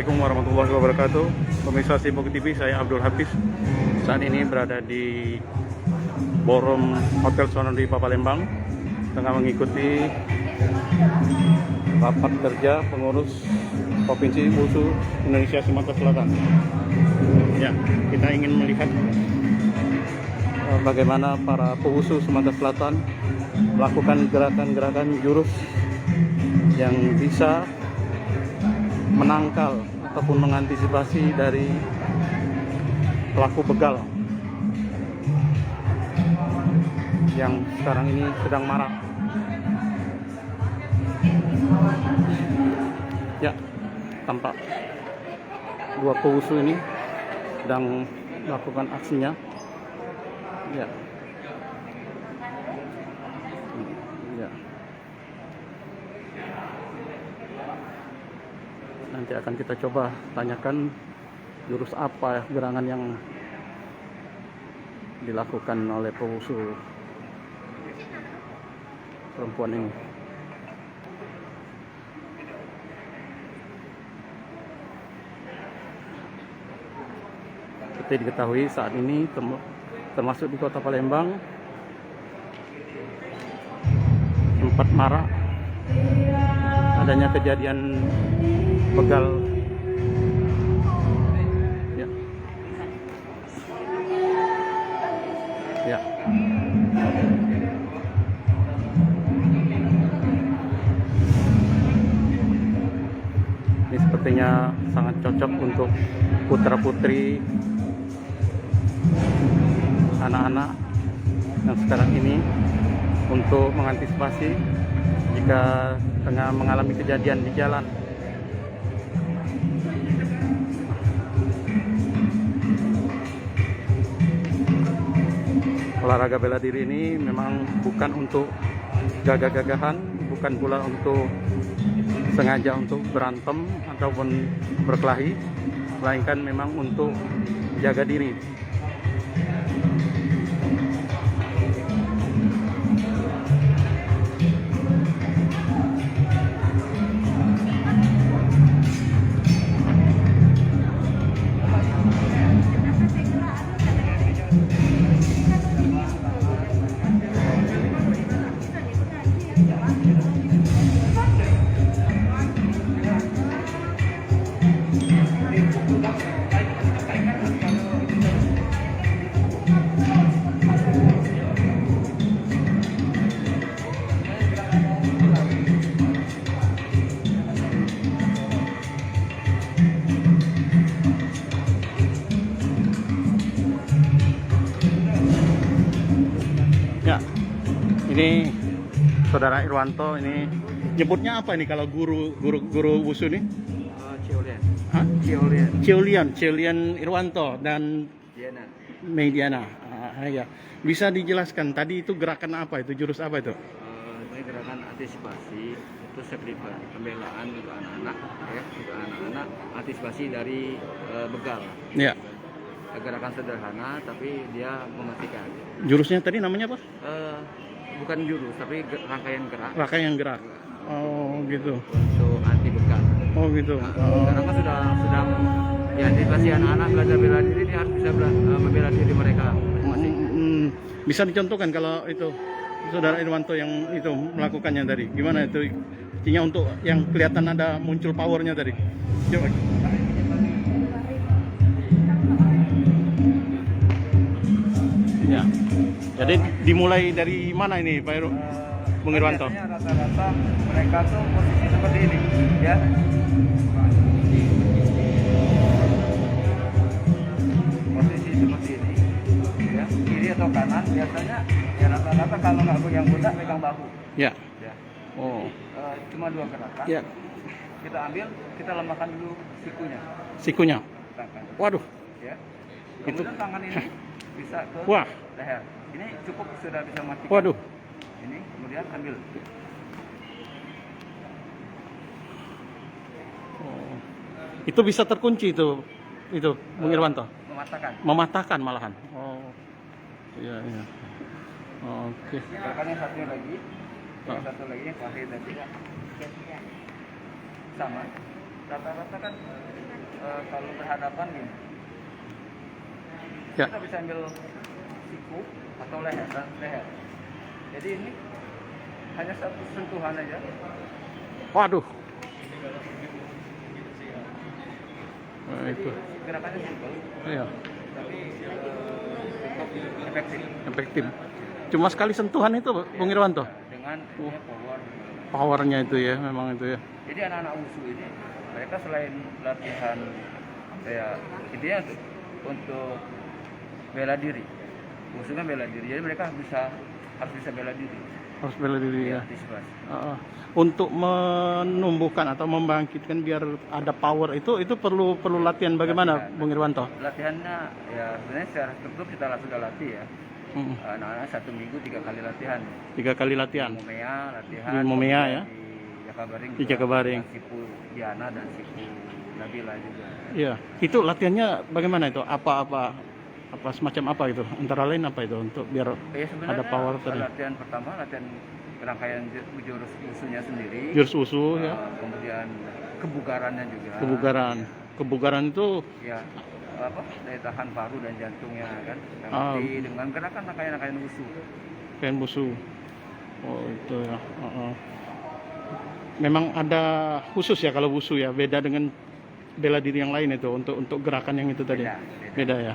Assalamualaikum warahmatullahi wabarakatuh. Pemirsa Sibuk TV, saya Abdul Hafiz. Saat ini berada di Ballroom Hotel Sono di Palembang, tengah mengikuti rapat kerja pengurus Provinsi WUSU Indonesia Sumatera Selatan. Ya, kita ingin melihat bagaimana para pewusu Sumatera Selatan melakukan gerakan-gerakan jurus yang bisa menangkal ataupun mengantisipasi dari pelaku begal yang sekarang ini sedang marak. Ya, tampak dua pewusu ini sedang melakukan aksinya. Ya. Ya. Nanti akan kita coba tanyakan jurus apa gerangan yang dilakukan oleh pewusu perempuan ini. Seperti diketahui saat ini termasuk di Kota Palembang sempat marak adanya kejadian begal. Ya. Ya. Ini sepertinya sangat cocok untuk putra-putri anak-anak yang sekarang ini untuk mengantisipasi jika tengah mengalami kejadian di jalan. Olahraga bela diri ini memang bukan untuk gagah-gagahan, bukan pula untuk sengaja untuk berantem ataupun berkelahi, melainkan memang untuk jaga diri. Ya, ini Saudara Irwanto, ini nyebutnya apa ini kalau guru wusu nih? Ciolian. Hah? Ciolian. Ciolian Irwanto dan Diana. Mediana. Ya. Bisa dijelaskan tadi itu gerakan apa itu, jurus apa itu? Ini gerakan antisipasi, itu seperti pembelaan untuk anak-anak, ya, untuk anak-anak, antisipasi dari begal. Ya. Gerakan sederhana tapi dia mematikan. Jurusnya tadi namanya apa? Bukan jurus tapi rangkaian gerak. Rangkaian gerak. Oh, gitu. Untuk anti begal. Oh, gitu. Karena kan sudah ya antisipasi anak-anak belajar bela diri, dia harus bisa membela diri mereka masing-masing. Bisa dicontohkan kalau itu Saudara Irwanto yang itu melakukannya tadi. Gimana itu? Artinya untuk yang kelihatan ada muncul powernya tadi. Coba. Ya. Jadi dimulai dari mana ini Pak Bung Irwanto? Rata-rata mereka tuh posisi seperti ini, ya. Posisi seperti ini, ya. Kiri atau kanan biasanya ya rata-rata kalau nggak goyang bunda pegang bahu. Ya. Ya. Oh. Cuma dua gerakan. Ya. Kita ambil, kita lemahkan dulu sikunya. Sikunya. Tangan. Waduh. Ya. Itu. Kemudian tangan ini bisa ke Wah. leher. Ini cukup sudah bisa matikan. Waduh. Ini kemudian ambil. Oh. Itu bisa terkunci itu Bung Irwanto. Mematahkan malahan. Oh. Iya, iya. Oke. Bahkan yang satu lagi, yang satu lagi yang terakhir tadi sama. Rata-rata kan kalau berhadapan gini, Ya. kita bisa ambil siku atau leher. Jadi ini hanya satu sentuhan aja. Waduh. Nah, itu. Gerakannya simpel, Iya, tapi cukup efektif. efektif. Cuma sekali sentuhan itu, Bung Irwanto. Dengan power. Powernya itu ya, memang itu ya. Jadi anak-anak wushu ini, mereka selain latihan ya intinya untuk bela diri. Wushu kan bela diri, jadi mereka harus bisa bela diri. Harus bela diri ya. Antisipasi. Untuk menumbuhkan atau membangkitkan biar ada power itu perlu latihan bagaimana, Latihan. Bung Irwanto? Latihannya ya sebenarnya secara struktur kita sudah latih ya. Anak-anak 1 minggu 3 kali latihan. 3 kali latihan. Di Momea latihan. Di Momea ya. Di Jakabaring. Di Jakabaring. Sipu Diana dan Sipu Nabila juga. Iya. Itu latihannya bagaimana itu? Apa semacam apa itu? Antara lain apa itu untuk biar Ya, ada power tadi? latihan pertama latihan rangkaian jurus wushunya sendiri. Jurus wushu ya. Kemudian kebugarannya juga. Kebugaran itu Ya daya tahan paru dan jantungnya kan. Ah. Dengan gerakan rangkaian wushu. kain wushu. Oh itu ya. Memang ada khusus ya kalau wushu ya, beda dengan bela diri yang lain itu untuk gerakan yang itu tadi. Beda ya.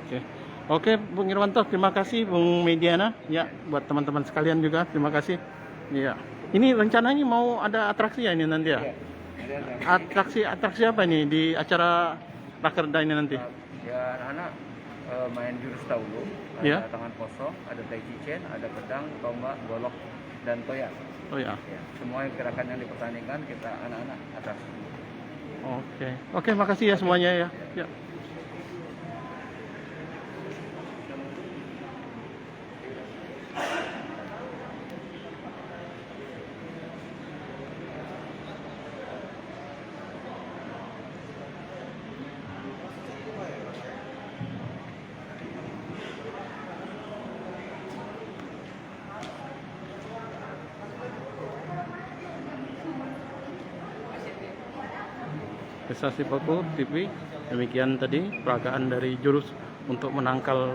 Oke. Oke, Bung Irwanto, terima kasih. Bung Mediana, ya, buat teman-teman sekalian juga, terima kasih. Iya. Ini rencananya mau ada atraksi ya ini nanti ya? Atraksi apa ini di acara Rakerda ini nanti? Ya anak-anak main jurus taulu, ada Ya. tangan kosong, ada tai chi chen, ada pedang, tombak, golok, dan toya. Oh ya. Ya, semua gerakan yang dipertandingkan kita anak-anak atraksi. Oke, makasih ya semuanya ya. Ya. Prestasi Paku TV, demikian tadi peragaan dari jurus untuk menangkal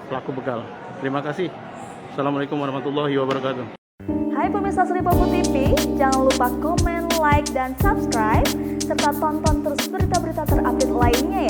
pelaku begal. Terima kasih. Assalamualaikum warahmatullahi wabarakatuh. Hai pemirsa Sri Paku TV, jangan lupa komen, like, dan subscribe, serta tonton terus berita-berita terupdate lainnya ya.